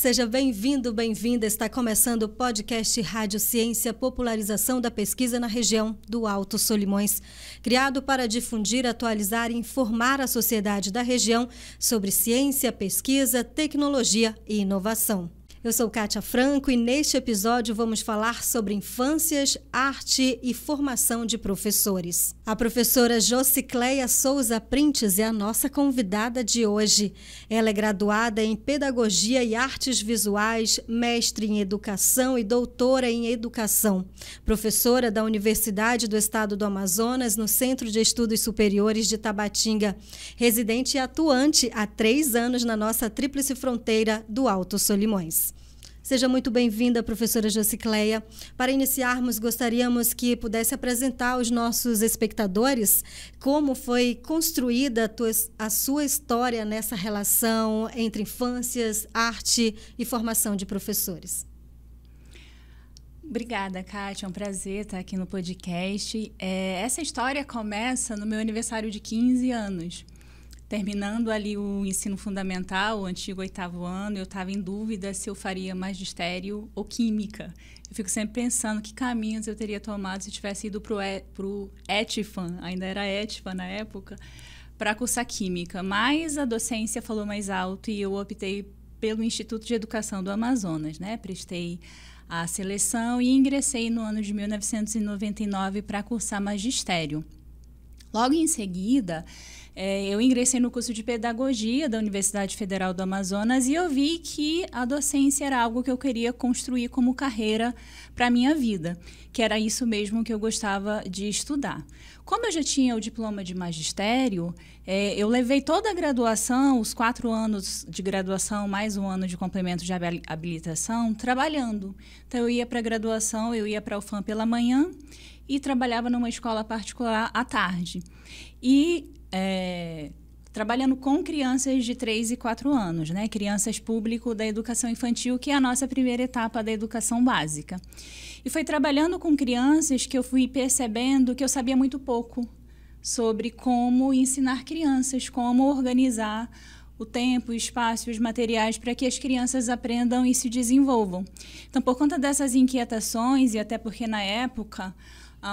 seja bem-vindo, bem-vinda. Está começando o podcast Rádio Ciência, popularização da pesquisa na região do Alto Solimões, criado para difundir, atualizar e informar a sociedade da região sobre ciência, pesquisa, tecnologia e inovação. Eu sou Kátia Franco e neste episódio vamos falar sobre infâncias, arte e formação de professores. A professora Josicleia Souza Printes é a nossa convidada de hoje. Ela é graduada em Pedagogia e Artes Visuais, mestre em Educação e doutora em Educação. Professora da Universidade do Estado do Amazonas, no Centro de Estudos Superiores de Tabatinga. Residente e atuante há 3 anos na nossa tríplice fronteira do Alto Solimões. Seja muito bem-vinda, professora Josicleia. Para iniciarmos, gostaríamos que pudesse apresentar aos nossos espectadores como foi construída a sua história nessa relação entre infâncias, arte e formação de professores. Obrigada, Kátia. É um prazer estar aqui no podcast. Essa história começa no meu aniversário de 15 anos. Terminando ali o ensino fundamental, o antigo 8º ano, eu estava em dúvida se eu faria magistério ou química. Eu fico sempre pensando que caminhos eu teria tomado se tivesse ido para o ETFAM, ainda era ETFAM na época, para cursar química. Mas a docência falou mais alto e eu optei pelo Instituto de Educação do Amazonas, né? Prestei a seleção e ingressei no ano de 1999 para cursar magistério. Logo em seguida, eu ingressei no curso de Pedagogia da Universidade Federal do Amazonas e eu vi que a docência era algo que eu queria construir como carreira para a minha vida, que era isso mesmo que eu gostava de estudar. Como eu já tinha o diploma de magistério, eu levei toda a graduação, os 4 anos de graduação, mais 1 ano de complemento de habilitação, trabalhando. Então, eu ia para a graduação, eu ia para a UFAM pela manhã e trabalhava numa escola particular à tarde. E trabalhando com crianças de 3 e 4 anos, né? Crianças público da educação infantil, que é a nossa primeira etapa da educação básica. E foi trabalhando com crianças que eu fui percebendo que eu sabia muito pouco sobre como ensinar crianças, como organizar o tempo, o espaço e os materiais para que as crianças aprendam e se desenvolvam. Então, por conta dessas inquietações, e até porque na época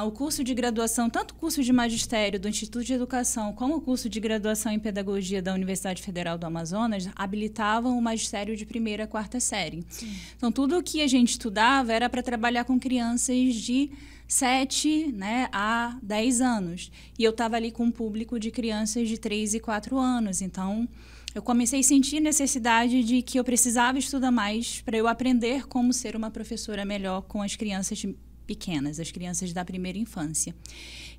o curso de graduação, tanto o curso de magistério do Instituto de Educação como o curso de graduação em Pedagogia da Universidade Federal do Amazonas habilitavam o magistério de 1ª a 4ª série. Sim. Então, tudo o que a gente estudava era para trabalhar com crianças de 7, né, a 10 anos. E eu estava ali com um público de crianças de 3 e 4 anos. Então, eu comecei a sentir necessidade de que eu precisava estudar mais para eu aprender como ser uma professora melhor com as crianças pequenas, as crianças da primeira infância.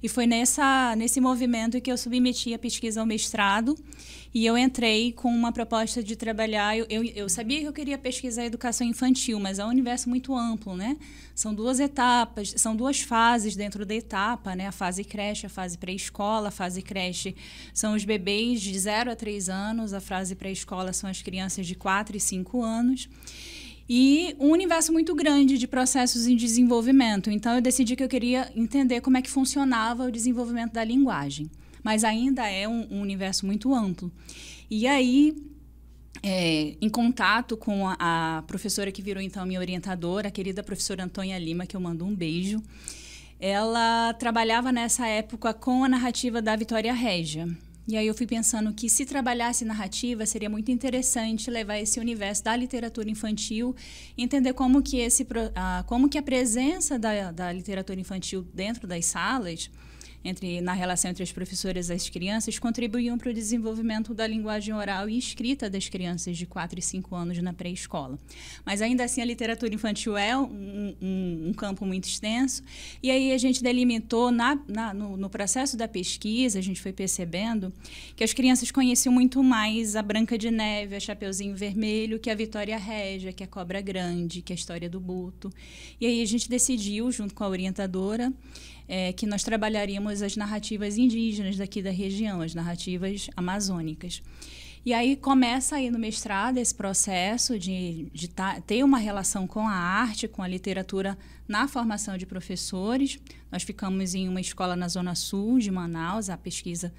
E foi nesse movimento que eu submeti a pesquisa ao mestrado e eu entrei com uma proposta de trabalhar. Eu sabia que eu queria pesquisar a educação infantil, mas é um universo muito amplo, né? São 2 etapas, são 2 fases dentro da etapa, né? A fase creche, a fase pré-escola. A fase creche são os bebês de 0 a 3 anos, a fase pré-escola são as crianças de 4 e 5 anos. E um universo muito grande de processos em desenvolvimento. Então, eu decidi que eu queria entender como é que funcionava o desenvolvimento da linguagem. Mas ainda é um universo muito amplo. E aí, em contato com a professora que virou, então, minha orientadora, a querida professora Antônia Lima, que eu mando um beijo, ela trabalhava nessa época com a narrativa da Vitória Régia. E aí eu fui pensando que se trabalhasse narrativa, seria muito interessante levar esse universo da literatura infantil, entender como que a presença da literatura infantil dentro das salas, na relação entre as professoras e as crianças, contribuíam para o desenvolvimento da linguagem oral e escrita das crianças de 4 e 5 anos na pré-escola. Mas ainda assim a literatura infantil é um campo muito extenso, e aí a gente delimitou no processo da pesquisa, a gente foi percebendo que as crianças conheciam muito mais a Branca de Neve, a Chapeuzinho Vermelho, que a Vitória Régia, que a Cobra Grande, que a História do Boto. E aí a gente decidiu, junto com a orientadora, que nós trabalharíamos as narrativas indígenas daqui da região, as narrativas amazônicas. E aí começa aí no mestrado esse processo de ter uma relação com a arte, com a literatura na formação de professores. Nós ficamos em uma escola na Zona Sul de Manaus, a pesquisa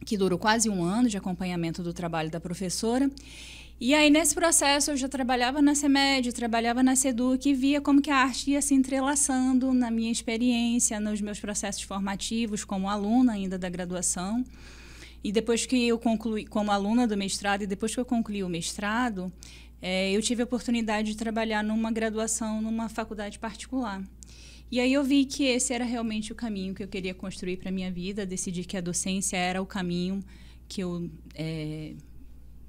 que durou quase um ano de acompanhamento do trabalho da professora. E aí, nesse processo, eu já trabalhava na CEMED, trabalhava na SEDUC e via como que a arte ia se entrelaçando na minha experiência, nos meus processos formativos como aluna ainda da graduação. E depois que eu concluí, como aluna do mestrado, e depois que eu concluí o mestrado, eu tive a oportunidade de trabalhar numa graduação numa faculdade particular. E aí eu vi que esse era realmente o caminho que eu queria construir para a minha vida, decidi que a docência era o caminho que eu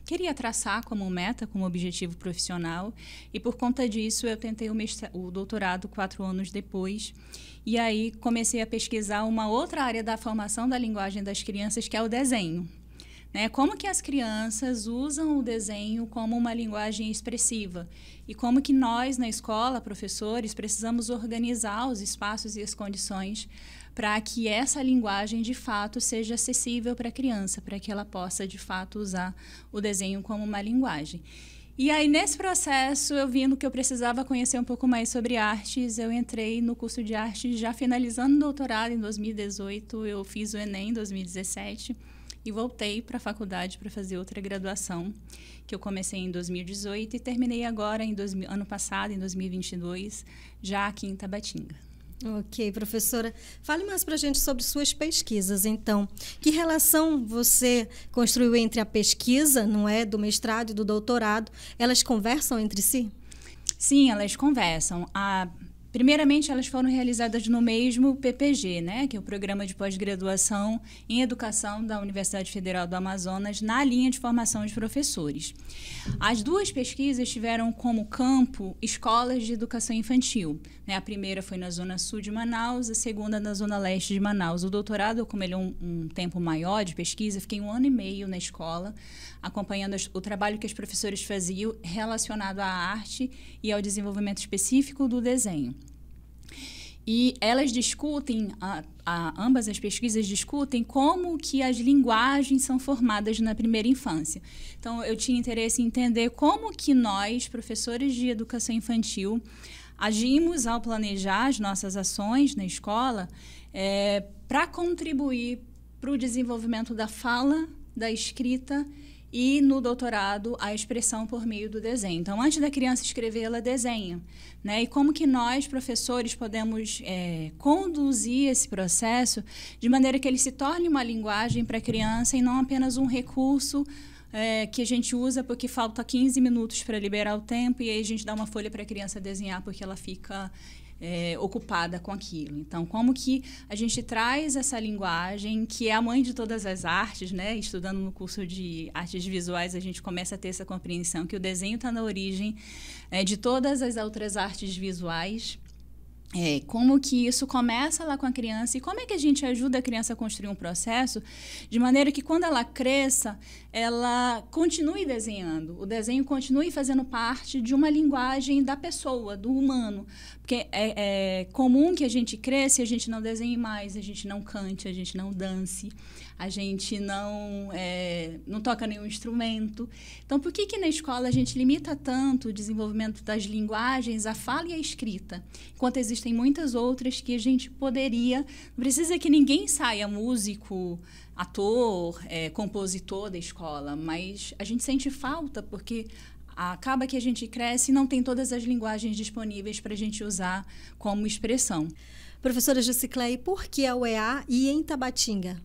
queria traçar como meta, como objetivo profissional, e por conta disso eu tentei o doutorado 4 anos depois, e aí comecei a pesquisar uma outra área da formação da linguagem das crianças, que é o desenho. Né? Como que as crianças usam o desenho como uma linguagem expressiva e como que nós, na escola, professores, precisamos organizar os espaços e as condições para que essa linguagem, de fato, seja acessível para a criança, para que ela possa, de fato, usar o desenho como uma linguagem. E aí, nesse processo, eu vendo que eu precisava conhecer um pouco mais sobre artes, eu entrei no curso de artes, já finalizando o doutorado em 2018, eu fiz o Enem em 2017 e voltei para a faculdade para fazer outra graduação, que eu comecei em 2018 e terminei agora, ano passado, em 2022, já aqui em Tabatinga. Ok, professora. Fale mais para a gente sobre suas pesquisas, então. Que relação você construiu entre a pesquisa, não é, do mestrado e do doutorado? Elas conversam entre si? Sim, elas conversam. Primeiramente, elas foram realizadas no mesmo PPG, né, que é o Programa de Pós-Graduação em Educação da Universidade Federal do Amazonas, na linha de formação de professores. As duas pesquisas tiveram como campo escolas de educação infantil. Né? A primeira foi na Zona Sul de Manaus, a segunda na Zona Leste de Manaus. O doutorado, como ele é um tempo maior de pesquisa, fiquei 1 ano e meio na escola, acompanhando o trabalho que os professores faziam relacionado à arte e ao desenvolvimento específico do desenho. E elas discutem, ambas as pesquisas discutem como que as linguagens são formadas na primeira infância. Então, eu tinha interesse em entender como que nós, professores de educação infantil, agimos ao planejar as nossas ações na escola para contribuir para o desenvolvimento da fala, da escrita e, no doutorado, a expressão por meio do desenho. Então, antes da criança escrever, ela desenha. Né? E como que nós, professores, podemos conduzir esse processo de maneira que ele se torne uma linguagem para a criança e não apenas um recurso que a gente usa porque falta 15 minutos para liberar o tempo e aí a gente dá uma folha para a criança desenhar porque ela fica ocupada com aquilo. Então, como que a gente traz essa linguagem, que é a mãe de todas as artes, né? Estudando no curso de artes visuais, a gente começa a ter essa compreensão que o desenho está na origem de todas as outras artes visuais. Como que isso começa lá com a criança e como é que a gente ajuda a criança a construir um processo de maneira que quando ela cresça, ela continue desenhando, o desenho continue fazendo parte de uma linguagem da pessoa, do humano. Porque é comum que a gente cresça e a gente não desenhe mais, a gente não cante, a gente não dance, a gente não toca nenhum instrumento. Então, por que na escola a gente limita tanto o desenvolvimento das linguagens, a fala e a escrita? Enquanto existem muitas outras que a gente poderia... Não precisa que ninguém saia músico, ator, compositor da escola, mas a gente sente falta porque acaba que a gente cresce e não tem todas as linguagens disponíveis para a gente usar como expressão. Professora Jucicleia, por que a UEA e em Tabatinga?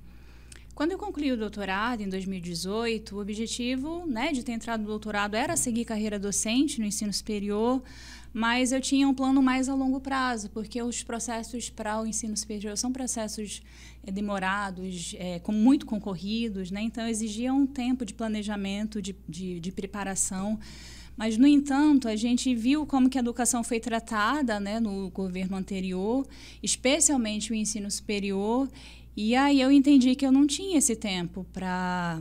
Quando eu concluí o doutorado, em 2018, o objetivo, né, de ter entrado no doutorado era seguir carreira docente no ensino superior, mas eu tinha um plano mais a longo prazo, porque os processos para o ensino superior são processos demorados, muito concorridos, né? Então exigia um tempo de planejamento, de preparação. Mas, no entanto, a gente viu como que a educação foi tratada, né, no governo anterior, especialmente o ensino superior. E aí eu entendi que eu não tinha esse tempo a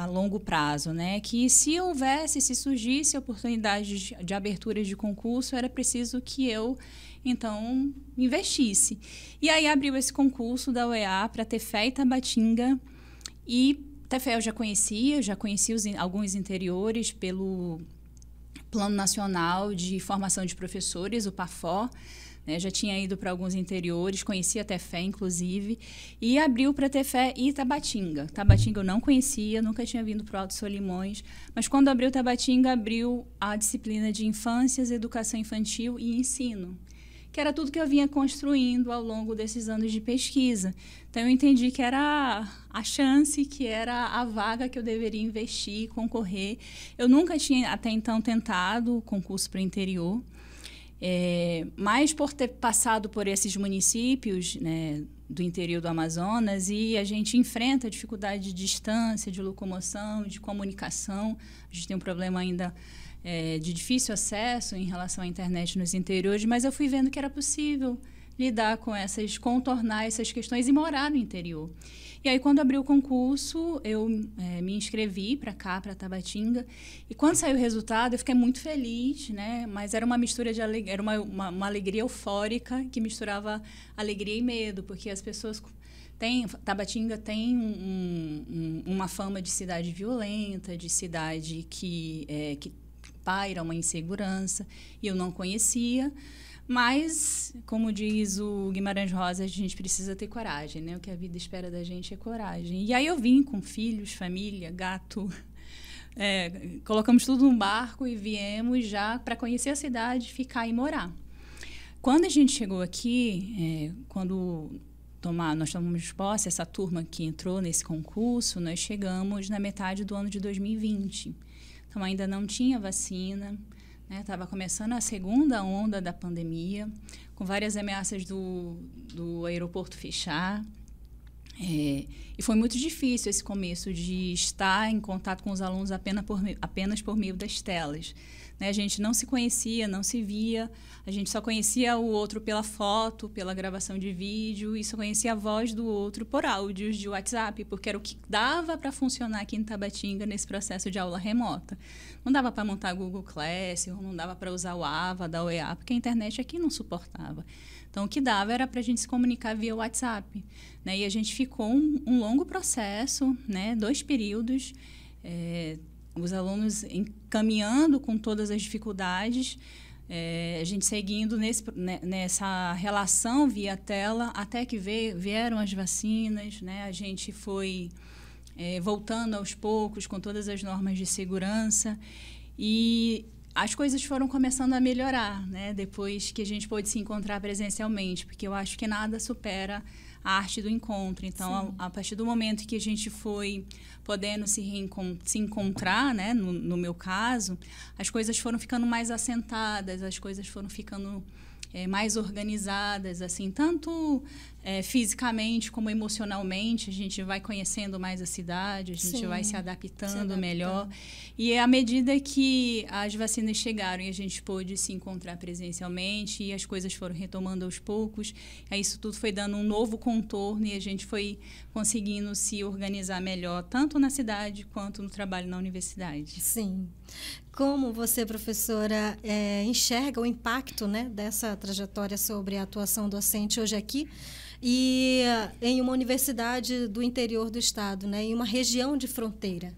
longo prazo, né? Que se surgisse oportunidades de abertura de concurso, era preciso que eu, então, investisse. E aí abriu esse concurso da UEA para Tefé e Tabatinga. E Tefé eu já conhecia alguns interiores pelo Plano Nacional de Formação de Professores, o PAFOR. né? Já tinha ido para alguns interiores, conhecia Tefé, inclusive, e abriu para Tefé e Tabatinga. Tabatinga eu não conhecia, nunca tinha vindo para o Alto Solimões, mas quando abriu Tabatinga, abriu a disciplina de Infâncias, Educação Infantil e Ensino, que era tudo que eu vinha construindo ao longo desses anos de pesquisa. Então, eu entendi que era a chance, que era a vaga que eu deveria investir, concorrer. Eu nunca tinha, até então, tentado o concurso para o interior, mas por ter passado por esses municípios, né, do interior do Amazonas, e a gente enfrenta dificuldade de distância, de locomoção, de comunicação. A gente tem um problema ainda de difícil acesso em relação à internet nos interiores, mas eu fui vendo que era possível lidar com contornar essas questões e morar no interior. E aí, quando abriu o concurso, eu me inscrevi para cá, para Tabatinga, e quando saiu o resultado, eu fiquei muito feliz, né? Mas era uma mistura de alegria, era uma alegria eufórica que misturava alegria e medo, porque as pessoas... Tabatinga tem uma fama de cidade violenta, de cidade que paira uma insegurança, e eu não conhecia, mas, como diz o Guimarães Rosa, a gente precisa ter coragem, né? O que a vida espera da gente é coragem. E aí eu vim com filhos, família, gato, colocamos tudo num barco e viemos já para conhecer a cidade, ficar e morar. Quando a gente chegou aqui, nós tomamos posse, essa turma que entrou nesse concurso, nós chegamos na metade do ano de 2020. Então, ainda não tinha vacina, né? Estava começando a segunda onda da pandemia, com várias ameaças do aeroporto fechar. E foi muito difícil esse começo de estar em contato com os alunos apenas por meio das telas, né? A gente não se conhecia, não se via, a gente só conhecia o outro pela foto, pela gravação de vídeo, e só conhecia a voz do outro por áudios de WhatsApp, porque era o que dava para funcionar aqui em Tabatinga nesse processo de aula remota. Não dava para montar Google Classroom, não dava para usar o AVA da UEA, porque a internet aqui não suportava. Então, o que dava era para a gente se comunicar via WhatsApp, né? E a gente ficou um longo processo, né? 2 períodos, os alunos caminhando com todas as dificuldades, a gente seguindo nessa relação via tela, até que vieram as vacinas, né? A gente foi voltando aos poucos com todas as normas de segurança, e as coisas foram começando a melhorar, né? Depois que a gente pôde se encontrar presencialmente, porque eu acho que nada supera a arte do encontro. Então, a partir do momento que a gente foi podendo se encontrar, né? No meu caso, as coisas foram ficando mais assentadas, as coisas foram ficando mais organizadas, assim, tanto fisicamente como emocionalmente. A gente vai conhecendo mais a cidade, a gente vai se adaptando melhor. E à medida que as vacinas chegaram e a gente pôde se encontrar presencialmente, e as coisas foram retomando aos poucos, aí isso tudo foi dando um novo contorno, e a gente foi conseguindo se organizar melhor, tanto na cidade quanto no trabalho na universidade. Sim. Como você, professora, enxerga o impacto, né, dessa trajetória sobre a atuação docente hoje aqui e em uma universidade do interior do estado, né, em uma região de fronteira?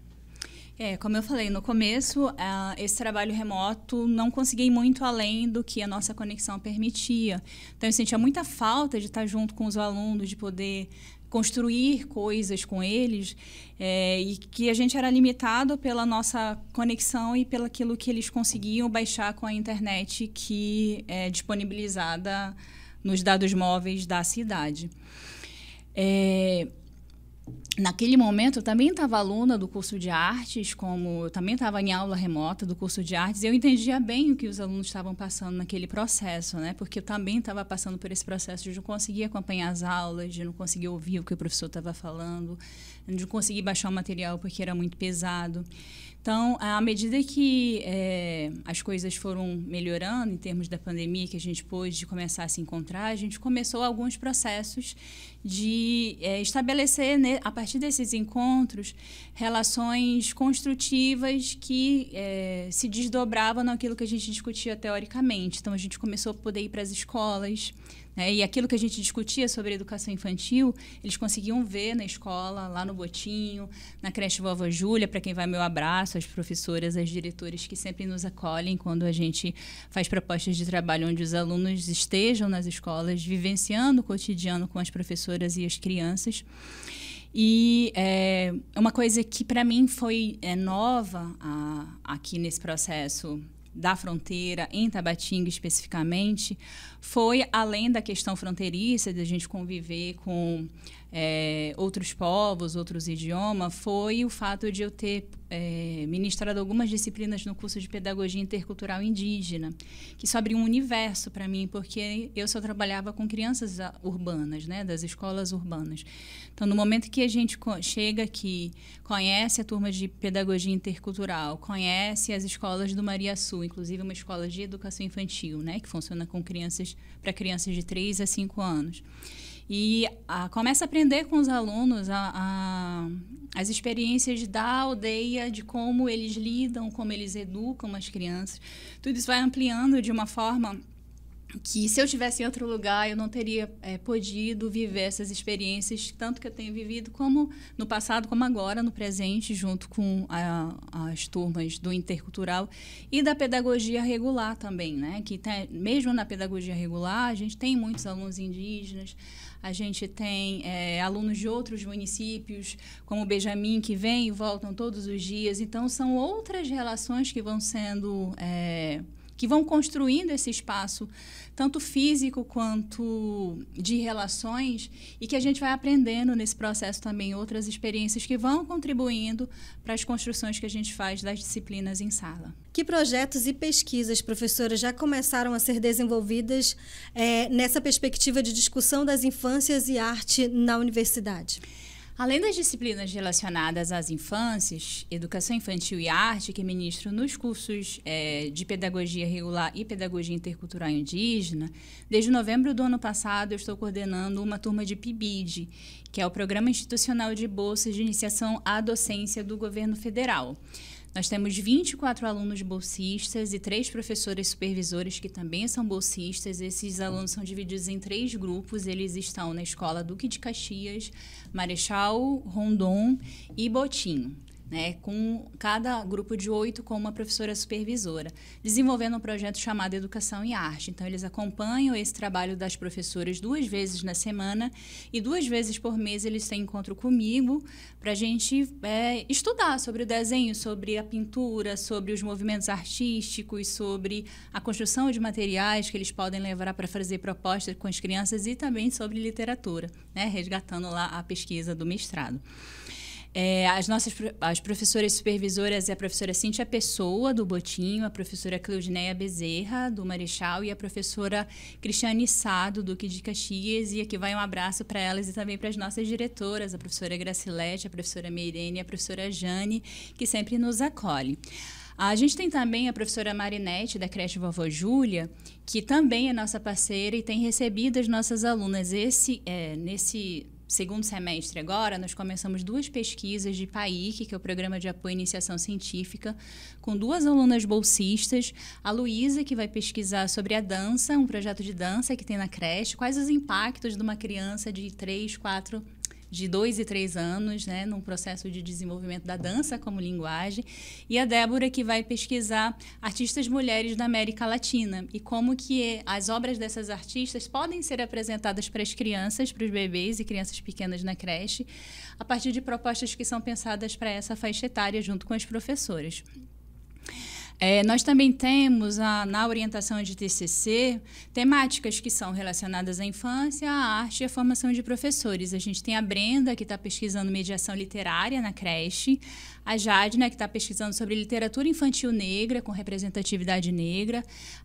Como eu falei no começo, esse trabalho remoto não consegui ir muito além do que a nossa conexão permitia. Então, eu sentia muita falta de estar junto com os alunos, de poder construir coisas com eles, e que a gente era limitado pela nossa conexão e pelo aquilo que eles conseguiam baixar com a internet que é disponibilizada nos dados móveis da cidade. Naquele momento, eu também estava aluna do curso de artes, como eu também estava em aula remota do curso de artes, e eu entendia bem o que os alunos estavam passando naquele processo, né? Porque eu também estava passando por esse processo de não conseguir acompanhar as aulas, de não conseguir ouvir o que o professor estava falando, de não conseguir baixar o material porque era muito pesado. Então, à medida que as coisas foram melhorando em termos da pandemia, que a gente pôde começar a se encontrar, a gente começou alguns processos de estabelecer, né, a partir desses encontros, relações construtivas que se desdobravam naquilo que a gente discutia teoricamente. Então, a gente começou a poder ir para as escolas, né? E aquilo que a gente discutia sobre educação infantil, eles conseguiam ver na escola, lá no Botinho, na creche Vovó Júlia, para quem vai meu abraço, as professoras, as diretoras que sempre nos acolhem quando a gente faz propostas de trabalho onde os alunos estejam nas escolas, vivenciando o cotidiano com as professoras e as crianças. E uma coisa que para mim foi nova aqui nesse processo da fronteira, em Tabatinga especificamente, foi, além da questão fronteiriça, de a gente conviver com outros povos, outros idiomas, foi o fato de eu ter ministrado algumas disciplinas no curso de Pedagogia Intercultural Indígena, que isso abriu um universo para mim, porque eu só trabalhava com crianças urbanas, né, das escolas urbanas. Então, no momento que a gente chega aqui, conhece a turma de Pedagogia Intercultural, conhece as escolas do Maria Sul, inclusive uma escola de educação infantil, né, que funciona com crianças, para crianças de 3 a 5 anos. E começa a aprender com os alunos as experiências da aldeia, de como eles lidam, como eles educam as crianças. Tudo isso vai ampliando de uma forma que, se eu estivesse em outro lugar, eu não teria podido viver essas experiências, tanto que eu tenho vivido como no passado, como agora, no presente, junto com as turmas do intercultural e da pedagogia regular também, né? Que mesmo na pedagogia regular, a gente tem muitos alunos indígenas, a gente tem alunos de outros municípios, como o Benjamin, que vêm e voltam todos os dias. Então, são outras relações que vão sendo... que vão construindo esse espaço, tanto físico quanto de relações, e que a gente vai aprendendo nesse processo também outras experiências que vão contribuindo para as construções que a gente faz das disciplinas em sala. Que projetos e pesquisas, professora, já começaram a ser desenvolvidas nessa perspectiva de discussão das infâncias e arte na universidade? Além das disciplinas relacionadas às infâncias, educação infantil e arte, que ministro nos cursos de pedagogia regular e pedagogia intercultural indígena, desde novembro do ano passado eu estou coordenando uma turma de PIBID, que é o Programa Institucional de Bolsas de Iniciação à Docência do Governo Federal. Nós temos 24 alunos bolsistas e 3 professoras supervisoras que também são bolsistas. Esses alunos são divididos em 3 grupos. Eles estão na Escola Duque de Caxias, Marechal Rondon e Botinho, né, com cada grupo de 8 com uma professora supervisora, desenvolvendo um projeto chamado Educação e Arte. Então, eles acompanham esse trabalho das professoras 2 vezes na semana e 2 vezes por mês eles têm encontro comigo para a gente estudar sobre o desenho, sobre a pintura, sobre os movimentos artísticos, sobre a construção de materiais que eles podem levar para fazer propostas com as crianças e também sobre literatura, né, resgatando lá a pesquisa do mestrado. As professoras supervisoras é a professora Cíntia Pessoa, do Botinho, a professora Cleudineia Bezerra, do Marechal, e a professora Cristiane Sá, do Duque de Caxias. E aqui vai um abraço para elas e também para as nossas diretoras, a professora Gracilete, a professora Meirene e a professora Jane, que sempre nos acolhe. A gente tem também a professora Marinete, da creche Vovó Júlia, que também é nossa parceira e tem recebido as nossas alunas. Nesse segundo semestre agora, nós começamos 2 pesquisas de PAIC, que é o Programa de Apoio à Iniciação Científica, com 2 alunas bolsistas. A Luísa, que vai pesquisar sobre a dança, um projeto de dança que tem na creche, quais os impactos de uma criança de 2 e 3 anos, né, num processo de desenvolvimento da dança como linguagem, e a Débora, que vai pesquisar artistas mulheres da América Latina e como que as obras dessas artistas podem ser apresentadas para as crianças, para os bebês e crianças pequenas na creche, a partir de propostas que são pensadas para essa faixa etária junto com as professoras. Nós também temos, na orientação de TCC, temáticas que são relacionadas à infância, à arte e à formação de professores. A gente tem a Brenda, que está pesquisando mediação literária na creche, a Jadna, que está pesquisando sobre literatura infantil negra, com representatividade negra,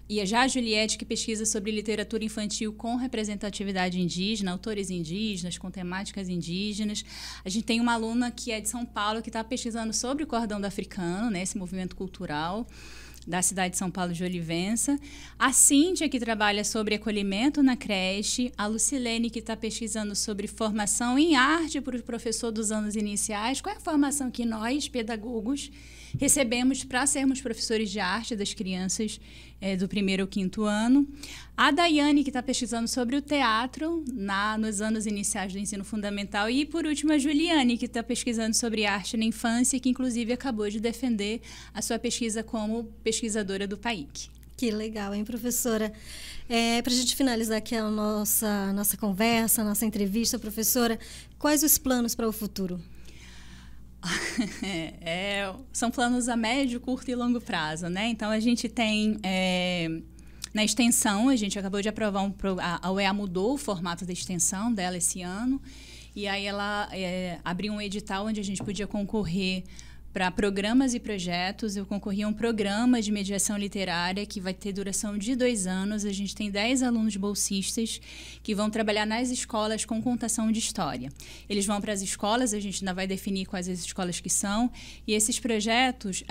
e a Juliette, que pesquisa sobre literatura infantil com representatividade indígena, autores indígenas, com temáticas indígenas. A gente tem uma aluna que é de São Paulo, que está pesquisando sobre o cordão africano, né, esse movimento cultural da cidade de São Paulo de Olivença. A Cíntia, que trabalha sobre acolhimento na creche. A Lucilene, que está pesquisando sobre formação em arte para o professor dos anos iniciais. Qual é a formação que nós, pedagogos, recebemos para sermos professores de arte das crianças do 1º ao 5º ano. A Daiane, que está pesquisando sobre o teatro nos anos iniciais do ensino fundamental. E, por último, a Juliane, que está pesquisando sobre arte na infância, que, inclusive, acabou de defender a sua pesquisa como pesquisadora do PAIC. Que legal, hein, professora? Para a gente finalizar aqui a nossa conversa, a nossa entrevista, professora, quais os planos para o futuro? São planos a médio, curto e longo prazo, né? Então, a gente tem... na extensão, a gente acabou de aprovar a UEA mudou o formato da extensão dela esse ano, e aí ela abriu um edital onde a gente podia concorrer para programas e projetos. Eu concorri a um programa de mediação literária que vai ter duração de 2 anos. A gente tem 10 alunos bolsistas que vão trabalhar nas escolas com contação de história. Eles vão para as escolas, a gente ainda vai definir quais as escolas que são, e esses projetos,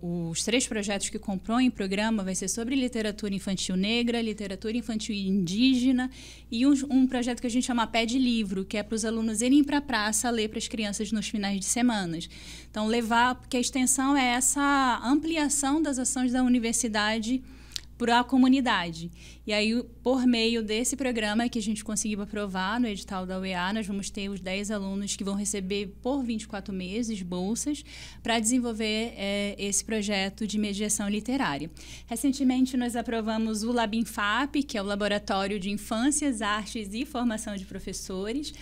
os 3 projetos que compõem o programa, vai ser sobre literatura infantil negra, literatura infantil indígena e um projeto que a gente chama Pé de Livro, que é para os alunos irem para a praça ler para as crianças nos finais de semana. Então, porque a extensão é essa ampliação das ações da universidade para a comunidade. E aí, por meio desse programa que a gente conseguiu aprovar no edital da UEA, nós vamos ter os 10 alunos que vão receber por 24 meses bolsas para desenvolver esse projeto de mediação literária. Recentemente, nós aprovamos o LabInFap, que é o Laboratório de Infâncias, Artes e Formação de Professores,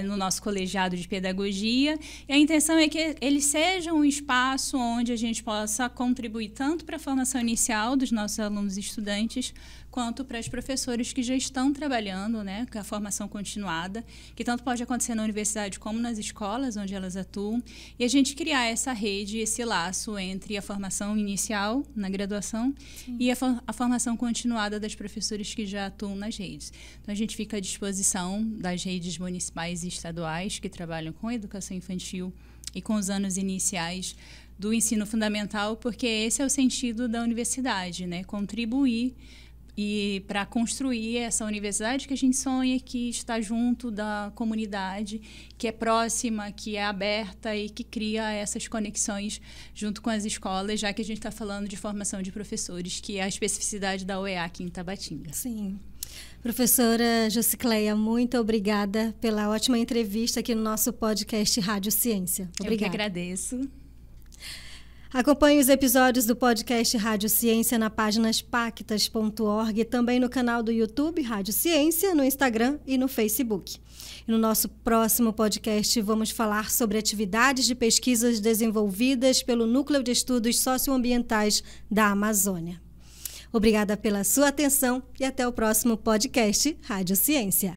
no nosso colegiado de pedagogia. E a intenção é que ele seja um espaço onde a gente possa contribuir tanto para a formação inicial dos nossos alunos e estudantes, quanto para os professores que já estão trabalhando, né, com a formação continuada, que tanto pode acontecer na universidade como nas escolas onde elas atuam, e a gente criar essa rede, esse laço entre a formação inicial, na graduação, sim, e a formação continuada das professores que já atuam nas redes. Então, a gente fica à disposição das redes municipais e estaduais que trabalham com a educação infantil e com os anos iniciais do ensino fundamental, porque esse é o sentido da universidade, né? Contribuir e para construir essa universidade que a gente sonha, que está junto da comunidade, que é próxima, que é aberta e que cria essas conexões junto com as escolas, já que a gente está falando de formação de professores, que é a especificidade da UEA aqui em Tabatinga. Sim. Professora Josicleia, muito obrigada pela ótima entrevista aqui no nosso podcast Rádio Ciência. Obrigada. Eu que agradeço. Acompanhe os episódios do podcast Rádio Ciência na página pactas.org e também no canal do YouTube Rádio Ciência, no Instagram e no Facebook. E no nosso próximo podcast vamos falar sobre atividades de pesquisas desenvolvidas pelo Núcleo de Estudos Socioambientais da Amazônia. Obrigada pela sua atenção e até o próximo podcast Rádio Ciência.